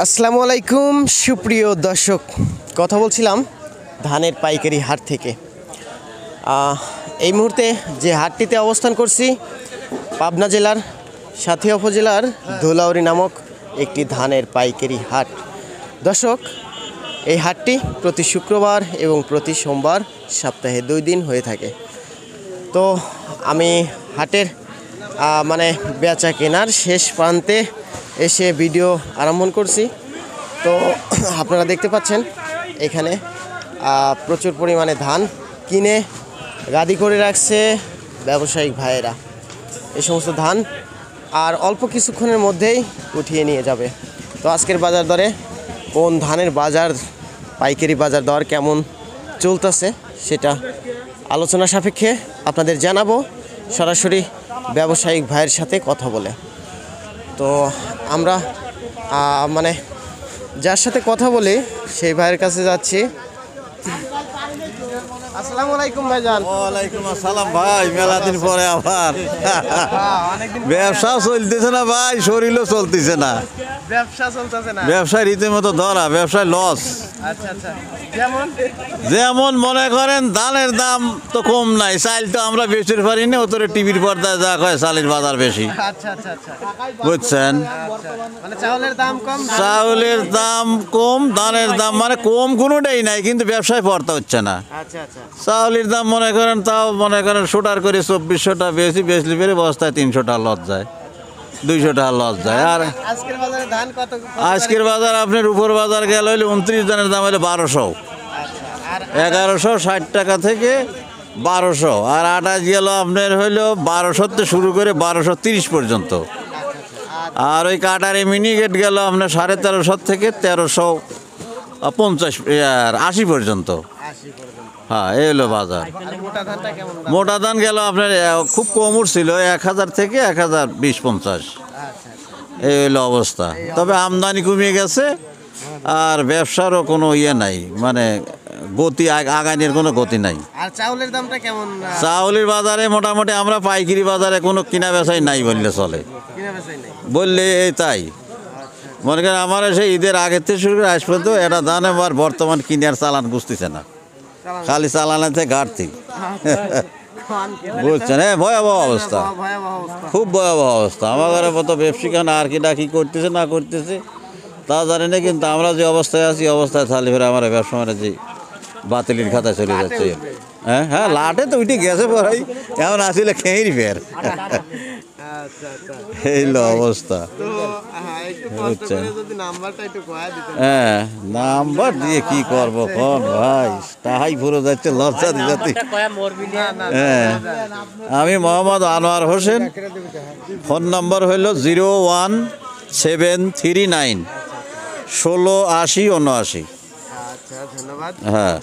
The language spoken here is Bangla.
আসসালামু আলাইকুম সুপ্রিয় দর্শক, কথা বলছিলাম ধানের পাইকারি হাট থেকে। এই মুহূর্তে যে হাটটিতে অবস্থান করছি পাবনা জেলার সাথিয়া উপজেলার ধুলাউড়ি নামক একটি ধানের পাইকারি হাট। দর্শক, এই হাটটি প্রতি শুক্রবার এবং প্রতি সোমবার সপ্তাহে 2 দিন হয়ে থাকে। তো আমি হাটের বেচা কেনার শেষ প্রান্তে এসে ভিডিও আরম্ভ করছি। তো আপনারা দেখতে পাচ্ছেন এখানে প্রচুর পরিমাণে ধান কিনে গাদি করে রাখছে ব্যবসায়িক ভাইয়েরা। এই সমস্ত ধান আর অল্প কিছুক্ষণের মধ্যেই উঠিয়ে নিয়ে যাবে। তো আজকের বাজার দরে কোন ধানের বাজার, পাইকারি বাজার দর কেমন চলতেছে সেটা আলোচনা সাপেক্ষে আপনাদের জানাবো, সরাসরি ব্যবসায়িক ভাইয়ের সাথে কথা বলে। তো আমরা যার সাথে কথা বলি সেই ভাইয়ের কাছে যাচ্ছি। আসসালামু আলাইকুম ভাইজান। ওয়ালাইকুম আসসালাম ভাই, মেলা দিন পরে আবার। ব্যবসা চলতেছে না ভাই, শরীরও চলতেছে না। ব্যবসা চলতেছে না, ব্যবসায় রীতিমতো ধরা, ব্যবসায় লস। আচ্ছা আচ্ছা, যেমন যেমন মনে করেন ধানের দাম তো কম নাই, চাল তো আমরা বেচতে পারি না, ওতরে টিভির পর্দায় যা কয় চালের বাজার বেশি। আচ্ছা আচ্ছা আচ্ছা, বুঝছেন, মানে চাউলের দাম কম, চাউলের দাম কম, ধানের দাম কম কোনোটাই নাই, কিন্তু ব্যবসায় পড়তে হচ্ছে না। আচ্ছা আচ্ছা, চাউলের দাম মনে করেন তাও শোটার করে 2400 টাকা বেচলি পেরে বস্তায় 300 টাকা লস যায়, 200 টাকা লস যায়। আর আজকের বাজারে ধান কত? আজকের বাজার আপনার উপর বাজার গেল হইলে 29 ধানের দাম হলো 1200, 1160 টাকা থেকে 1200। আর 28 গেল আপনার হইলো 1200 থেকে শুরু করে 1230 পর্যন্ত। আর ওই কাটারে মিনিকেট গেল আপনার 1350 থেকে 1350 পর্যন্ত। হ্যাঁ, এই হলো বাজার। মোটা ধান গেল আপনার খুব কম উঠছিল 1000 থেকে 1020-50, এই হলো অবস্থা। তবে আমদানি কমে গেছে আর ব্যবসারও কোনো নাই, গতি, আগানের কোনো গতি নাই। আর চাউলের দামটা কেমন? চাউলের বাজারে মোটামুটি আমরা পাইকারি বাজারে কোনো কিনা বেচাই নাই বললে চলে, বললে এই তাই। মনে করেন আমার সেই ঈদের আগের থেকে শুরু করে আজ পর্যন্ত এটা ধান আমার বর্তমান কিনে আর চালান বুঝতেছে না, খালি চালানাতে ঘাটতি। বুঝছেন, ভয়াবহ অবস্থা, খুব ভয়াবহ অবস্থা। আমাদের মতো ব্যবসায়িক আর কি করতেছে না করতেছে তা জানি না, কিন্তু আমরা যে অবস্থায় আছি অবস্থায় থাকলে ফেরে আমার ব্যবসা যে বাতিলের খাতায় চলে যাচ্ছে। হ্যাঁ, লাটে তো উঠে গেছে পড়াই, এমন আসলে খেয়েই ফের। এই অবস্থা। হ্যাঁ, নাম্বার দিয়ে কি করবো কোন ভাই, তাহাই পুরো যাচ্ছে লজ্জা দিতে। হ্যাঁ, আমি মোহাম্মদ আনোয়ার হোসেন, ফোন নম্বর হইল 01739 1680 79। হ্যাঁ।